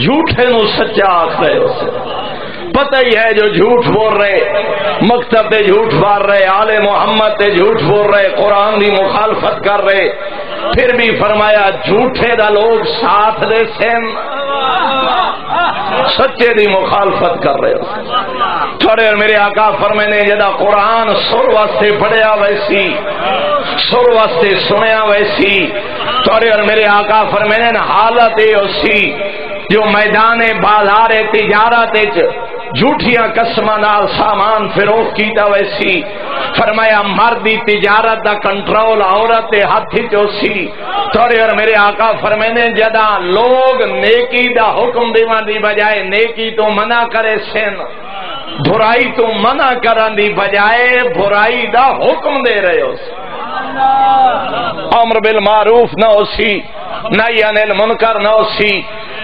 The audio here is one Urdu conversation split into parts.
جھوٹے نو سچا آکھ رہے ہو سے پتہ ہی ہے جو جھوٹ بول رہے مکتب تے جھوٹ مار رہے آل محمد تے جھوٹ بول رہے قرآن دی مخالفت کر رہے پھر بھی فرمایا جھوٹے دا لوگ ساتھ دے سین سچے دی مخالفت کر رہے ہو تھوڑے اور میرے آقا فرمانے جدا قرآن سر واسطے پڑھیا ویسی سر واسطے سنیا ویسی تھوڑے اور میرے آقا فرمانے حالت یہ اسی جو میدان بازار تجارت جھوٹیاں قسماں نال سامان فروخت کیتا ویسی فرمایا مردی تجارت دا کنٹرول عورت دے ہاتھ وچ سی تھوڑے اور میرے آقا فرمانے جدا لوگ نیکی دا حکم دیوان دی بجائے نیکی تو منع کرے سن برائی تو منع کرن دی بجائے برائی دا حکم دے رہے ہو امر بالمعروف نہ ہو سی نہی عن المنکر نہ ہو سی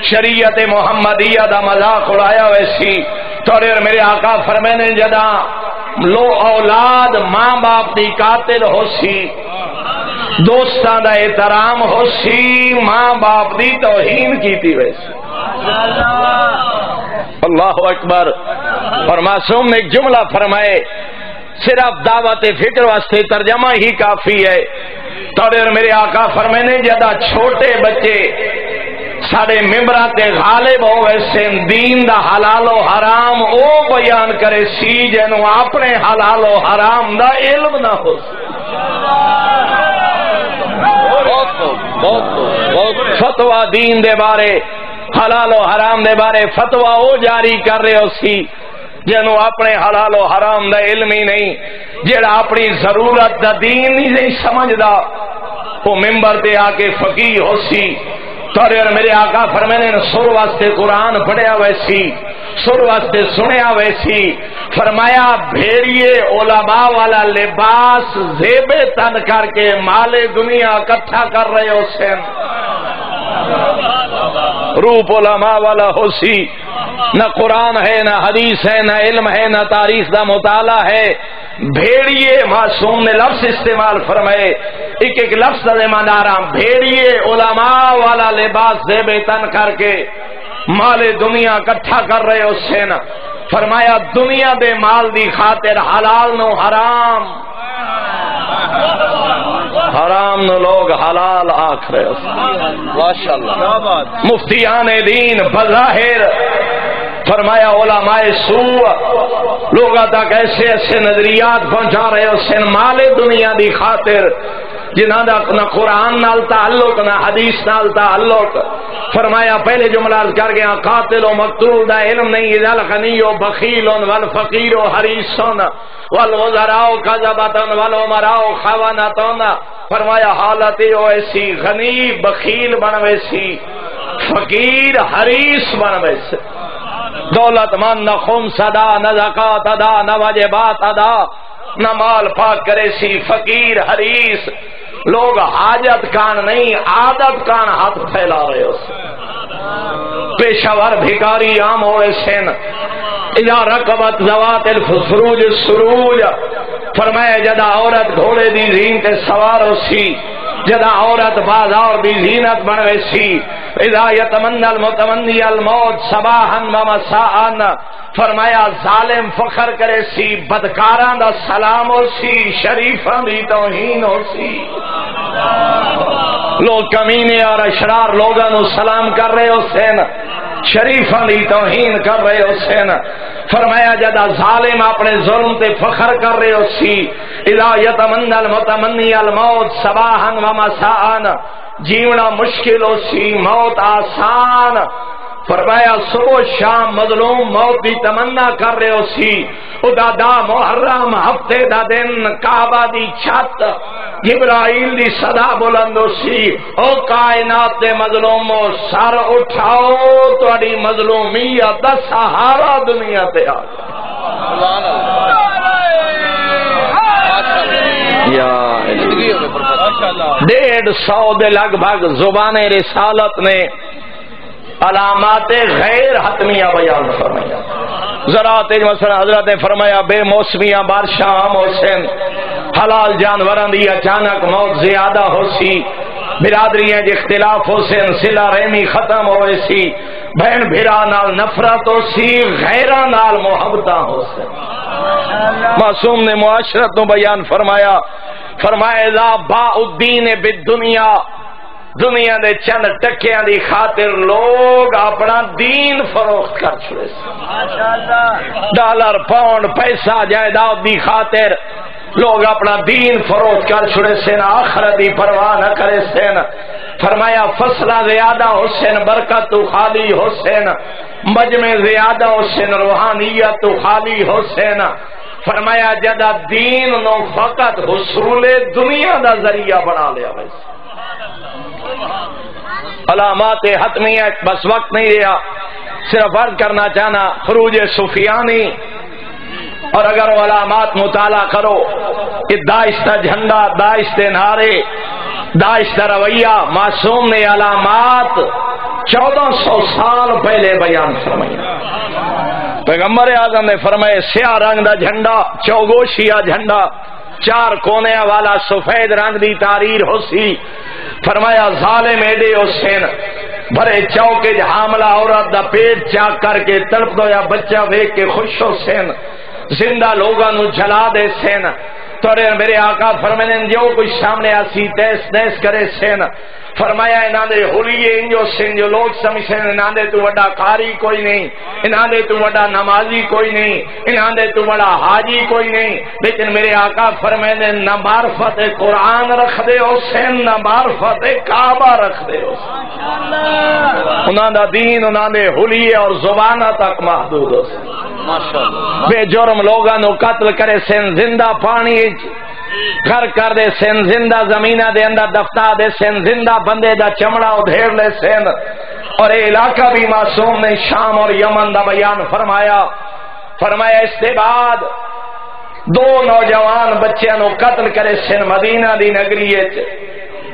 شریعت محمدیہ دا مذاق اڑایا ویسی تھوڑے اور میرے آقا فرمانے جدا لو اولاد ماں باپ دی قاتل ہو سی دوستاں دا احترام ہو سی ماں باپ دی توہین کیتی ویسی اللہ اکبر اور معصوم نے ایک جملہ فرمائے صرف دعوت فکر واسطے ترجمہ ہی کافی ہے تھوڑے اور میرے آقا فرمانے جدا چھوٹے بچے ساڑے ممبران تے غالب ہوئے سن دین دا حلال و حرام او بیان کرے سی جنو اپنے حلال و حرام دا علم نہ ہو فتوہ دین دے بارے حلال و حرام دے بارے فتوہ او جاری کر رہے ہو سی جنو اپنے حلال و حرام دا علم ہی نہیں جڑا اپنی ضرورت دا دین نہیں سمجھدا وہ ممبر تے آ کے فقیہ ہو سی تھوڑے اور میرے آقا فرمانے سر واسطے قرآن پڑھیا ویسی سر واسطے سنیا ویسی فرمایا بھیڑیے علماء والا لباس زیب تن کر کے مال دنیا اکٹھا کر رہے ہو سین روپ علماء والا ہو سی نہ قرآن ہے نہ حدیث ہے نہ علم ہے نہ تاریخ دا مطالعہ ہے بھیڑیے معصوم نے لفظ استعمال فرمائے ایک ایک لفظ دے مدارا بھیڑیے علماء والا لباس زیب تن کر کے مال دنیا اکٹھا کر رہے ہو سین فرمایا دنیا دے مال دی خاطر حلال نو حرام حرام نو لوگ حلال آکھ رہے ہو ماشاءاللہ مفتیان دین بظاہر فرمایا علماء سوء لوگوں تک ایسے ایسے نظریات پہنچا رہے ہو سن مال دنیا دی خاطر جنہاں دا نہ قرآن نال تعلق نہ حدیث نال تعلق فرمایا پہلے جملہ کر گیا قاتل و مقتول دا علم نہیں اذا الغنی و بخیل والفقیر و حریص والغزراء کذبۃ والامراء خوانۃ فرمایا حالت او ایسی غنی بخیل بن ویسی فقیر حریص بن ویسی دولت مند نہ خمس ادا نہ زکات ادا نہ واجبات ادا نہ مال پاک کرے سی فقیر حریص لوگ حاجت کان نہیں عادت کان ہاتھ پھیلا رہے ہو پیشاور بھکاری عام ہوئے سن اذا رکبت ذوات الفروج السروج فرمایا جدا عورت گھوڑے دی زین تے سوار ہو سی جدا عورت بازار دی زینت بنوے سی اذا یتمنى المتمنی الموت صباحا و مساء فرمایا ظالم فخر کرے سی بدکاراں دا سلام ہو سی شریفاں دی توہین ہو سی لوگ کمینے اور اشرار لوگاں نو سلام کر رہے ہو سین شریفاں دی توہین کر رہے ہو سین فرمایا جدا ظالم اپنے ظلم تے فخر کر رہے ہو سی اذا یتمنى المتمنی الموت صباحا و مساء جیونا مشکل ہو سی موت آسان فرمایا صبح شام مظلوم موت دی تمنا کر رہے ہو سی ادا دا محرم ہفتے دا دن کعبہ دی چھت جبرائیل دی صدا بلند ہو سی او کائنات دے مظلومو سر اٹھاؤ تہاڈی مظلومیت دا سہارا دنیا تے آ گیا 150 دے لگ بھگ زبان رسالت نے علامات غیر حتمیہ بیان فرمایا زراعت مثلا حضرت نے فرمایا بے موسمیاں بارشاں عام ہو سن حلال جانوراں دی اچانک موت زیادہ ہو سی برادریاں اختلاف ہو سن صلہ رحمی ختم ہوئے سی بہن بھرا نال نفرت ہو سی، غیراں نال محبتاں ہو سی۔ معصوم نے معاشرت نو بیان فرمایا، فرمایا لا باء الدین بالدنیا، دنیا دے چند ٹکیاں دی خاطر لوگ اپنا دین فروخت کر چھوڑے سے، ڈالر پاؤنڈ پیسہ جائیداد دی خاطر لوگ اپنا دین فروخت کر چھوڑے سے، آخرت دی پرواہ نہ کرے سے۔ فرمایا فصلہ زیادہ حسین برکت تو خالی حسین، مجمع زیادہ حسین روحانیت تو خالی حسین۔ فرمایا جدا دین نو فقط حصول دنیا دا ذریعہ بنا لیا ویسے۔ علامات حتمیہ، بس وقت نہیں رہا، صرف عرض کرنا چاہنا خروج سفیانی، اور اگر وہ علامات مطالعہ کرو، کہ داعش جھنڈا، داعش نعرے، داعش رویہ، معصوم نے علامات 1400 سال پہلے بیان فرمائی۔ پیغمبر اعظم نے فرمائے سیاہ رنگ دا جھنڈا، چوگوشیا جھنڈا، 4 کونے والا سفید رنگ دی تحریر ہو سی۔ فرمایا ظالم ایڈے حسین بھرے چوکے حاملہ عورت دا پیٹ چاک کر کے تڑپ دو یا بچہ ویک کے خوش ہو سین، زندہ لوگاں نو جلا دے سین۔ توڑے میرے آقا فرمائے جو کچھ سامنے آسی تیس نیس کرے سین۔ فرمایا انہاں دے ہولیے انجو سن جو لوگ سمجھیں انہاں دے تو وڈا قاری کوئی نہیں، انہاں دے تو وڈا نمازی کوئی نہیں، انہاں دے تو وڈا حاجی کوئی نہیں، لیکن میرے آقا فرمائے نہ معرفت قرآن رکھ دے ہو سین، نہ معرفت کعبہ رکھ دے ہو سین۔ انہاں دا دین انہاں دے ہولیے اور زبانہ تک محدود ہو سین۔ بے جرم لوگاں نو قتل کرے سین، زندہ پانی گھر کر دے سین، زندہ زمینہ دے اندر دفتا دے سین، زندہ بندے دا چمڑا ادھیر لے سین۔ اور اے علاقہ بھی معصوم نے شام اور یمن دا بیان فرمایا۔ فرمایا اس کے بعد 2 نوجوان بچیاں نو قتل کرے سین مدینہ دی نگری،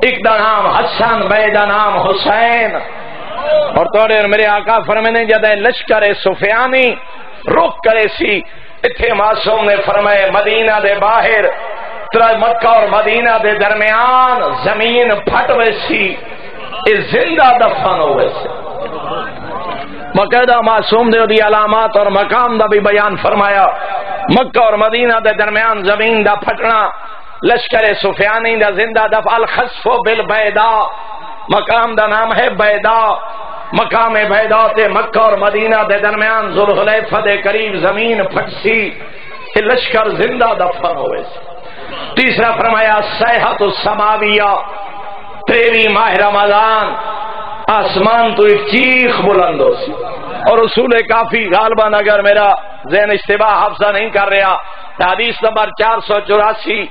ایک دا نام حسن، بے دا نام حسین۔ اور توڑے میرے آقا فرمانے جدے لشکر سفیانی رخ کرے سی، اتھے معصوم نے فرمائے مدینہ دے باہر مکہ اور مدینہ دے درمیان زمین پھٹ ویسی، اس زندہ دفن ہو ویسے۔ باقاعدہ معصوم دے دی علامات اور مقام دا بھی بیان فرمایا۔ مکہ اور مدینہ دے درمیان زمین دا پھٹنا، لشکر سفیانی دا زندہ دفن، الخسف بالبیدا، مقام دا نام ہے بیدا، مقام بیدا تے مکہ اور مدینہ دے درمیان ذوالحلیفہ دے قریب زمین پھٹ سی، کہ لشکر زندہ دفن ہوئے سی۔ تیسرا فرمایا سیحت السماویہ، 23 ماہ رمضان آسمان تو ایک چیخ بلند ہو سی۔ اور اصول کافی غالباً اگر میرا ذہن اشتباہ حافظہ نہیں کر رہا، حدیث نمبر 484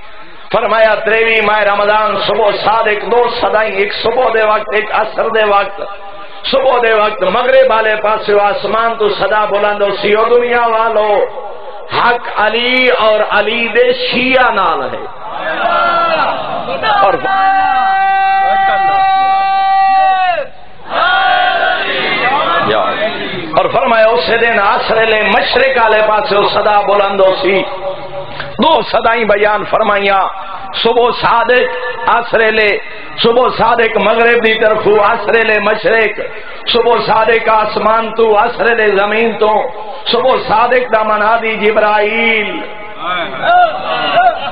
فرمایا 23 ماہ رمضان صبح صادق 2 صدائیں، ایک صبح دے وقت ایک عصر دے وقت۔ صبح دے وقت مغرب والے پاس آسمان تو صدا بلند ہو سی، او دنیا والو حق علی اور علی دے شیعہ نال ہے۔ اور فرمایا اس دن عصر لے مشرق والے پاس صدا بلند ہو سی، 2 صدائیں بیان فرمائیاں، صبح صادق عصر لے، صبح صادق مغرب دی طرف، عصر لے مشرق، صبح صادق آسمان تو، عصر لے زمین تو، صبح صادق دا منادی جبرائیل،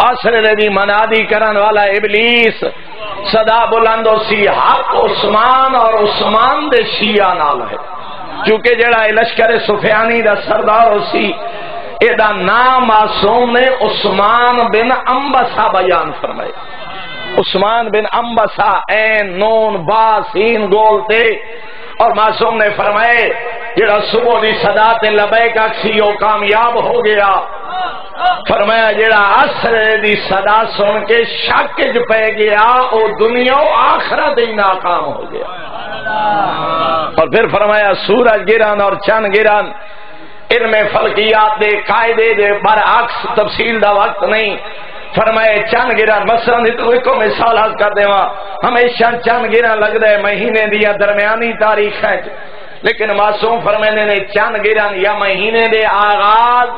عصر لے دی منادی کرن والا ابلیس، صدا بلند ہو سی حق عثمان اور عثمان دے شیعہ نال ہے، کیونکہ جڑا لشکر سفیانی دا سردار ہو سی، ایدہ نام معصوم نے عثمان بن انبسا بیان فرمائے۔ عثمان بن انبسا، عین نون با سین گول تے، اور معصوم نے فرمائے جڑا صبح دی صدا تے لبیک اکسی وہ کامیاب ہو گیا۔ فرمایا جڑا عصر دی صدا سن کے شک وچ پے گیا او دنیا و آخرت ہی ناکام ہو گیا۔ اور پھر فرمایا سورج گرن اور چند گرن علم فلکیات دے قاعدے دے برعکس، تفصیل دا وقت نہیں۔ فرمائے چند گرن، مثلا ایک مثال حاصل کر دیواں، ہمیشہ چند گرن لگ دے مہینے دیا درمیانی تاریخ ہے، لیکن معصوم فرمانے نے چند گرن یا مہینے دے آغاز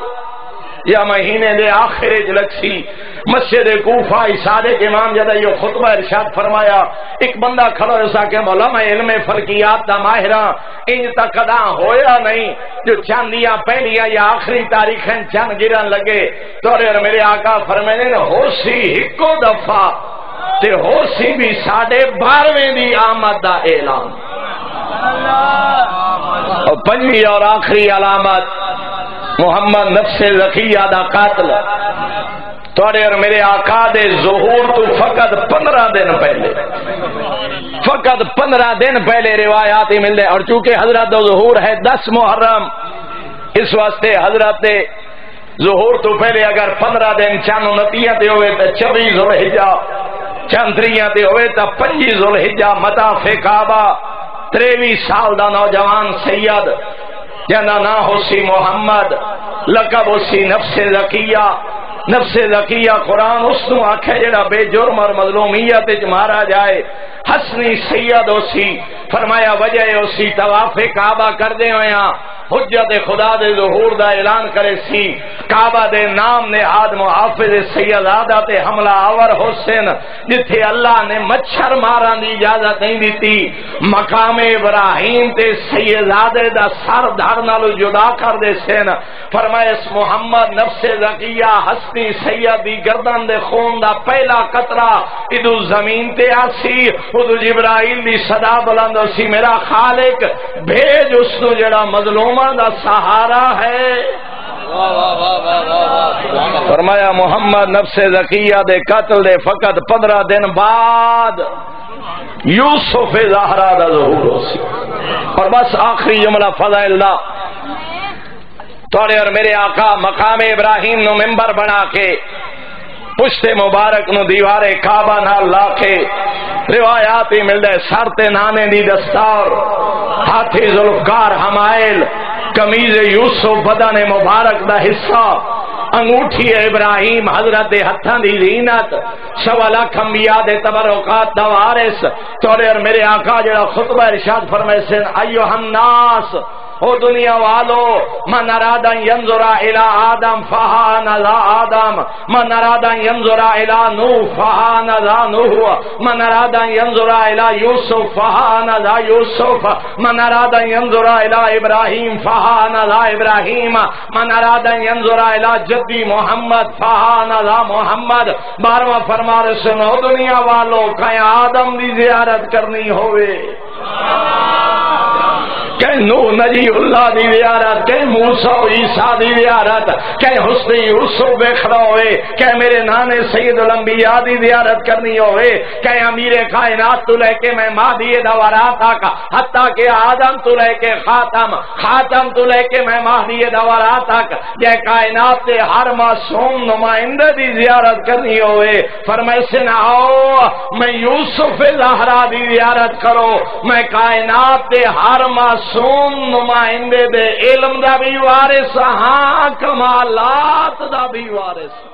یا مہینے دے آخر لکسی مسجد کوفہ صادق امام جدا یہ خطبہ ارشاد فرمایا ایک بندہ کھڑا ایسا کہ مولا میں علم فلکیات دا ماہرہ انج تک قدا ہویا نہیں جو چاندیاں پہلیاں یا آخری تاریخیں چند گرن لگے تو میرے آقا فرمانے ہو سی ہکو دفعہ تے ہو سی بھی 12.5 دی آمد دا اعلان اور 5ویں اور آخری علامت محمد نفس زکیہ دا قاتل توڑے اور میرے آقا دے ظہور تو فقط 15 دن پہلے 15 دن پہلے روایات ہی مل دے اور چونکہ حضرت ظہور ہے 10 محرم اس واسطے حضرت ظہور تو پہلے اگر 15 دن چند 29 تے ہوئے تو 24 ذوالحجہ چند 3 تے ہوئے تو 25 ذوالحجہ مطاف کعبہ 23 سال دا نوجوان سید جنا نا ہوسی محمد لقب ہوسی نفس زکیہ نفس زکیہ قرآن اس نو آکھے جڑا بے جرم اور مظلومیت وچ مارا جائے حسنی سید ہوسی فرمایا وجہ ہوسی طواف کعبہ کر دے ہویا حجت خدا دے ظہور دا اعلان کرے سی کعبہ دے نام نے آد محافظ سیدادہ تے حملہ آور حسین جتھے اللہ نے مچھر ماران دی اجازت نہیں دیتی مقام ابراہیم تے سیدادے دا سر دھر نالو جدا کر دے سین فرمایا اس محمد نفس زکیہ حسنی سید دی گردن دے خون دا پہلا قطرہ ادو زمین تے آسی ادو جبرائیل دی صدا بلند سی میرا خالق بھیج اس تو جڑا مظلوم دا سہارا ہے فرمایا محمد نفس زکیہ دے قتل دے فقط 15 دن بعد یوسف زہرا دا ظہور ہو سی اور بس آخری جملہ فضائل اللہ توڑے اور میرے آقا مقام ابراہیم نو ممبر بنا کے پشت مبارک نو دیوار کعبہ نال لا کے روایات ہی مل دے سر تے نانے دی دستار ہاتھی ذوالفقار حمائل قمیض یوسف بدن مبارک دا حصہ انگوٹھی ابراہیم حضرت ہتھاں دی زینت 1.25 لاکھ انبیاء دے تبرکات دا وارث توڑے اور میرے آقا جڑا خطبہ ارشاد فرمائے سن ایھا الناس او دنیا والو من اراد ان ينظر الى آدم فہا نذا آدم من اراد ان ينظر الى نوح فہا نذا نوح من اراد ان ينظر الى یوسف فہا نذا یوسف من اراد ان ينظر الى ابراہیم فہا نذا ابراہیم من اراد ان ينظر الى جدی محمد فہا نذا محمد 12واں فرما رہے سنو دنیا والو کہ آدم دی زیارت کرنی ہوئے کہ نوح نجی اللہ دی زیارت کہ موسیٰ و عیسیٰ دی زیارت کہ حسن یوسف بیکھڑا ہوئے کہ میرے نانے سید الانبیاء دی زیارت کرنی ہوئے کہ امیر کائنات تو لے کے میں مہدی دوارات آکا حتیٰ کہ آدم تو لے کے خاتم تو لے کے میں مہدی دوارات آکا یہ کائنات تے ہر معصوم نمائندہ دی زیارت کرنی ہوئے فرمائے سے نہ آؤ میں یوسف زہرا دی زیارت کرو میں کائنات تے ہر معصوم نمائندے دے علم دا بھی وارث ہاں کمالات دا بھی وارث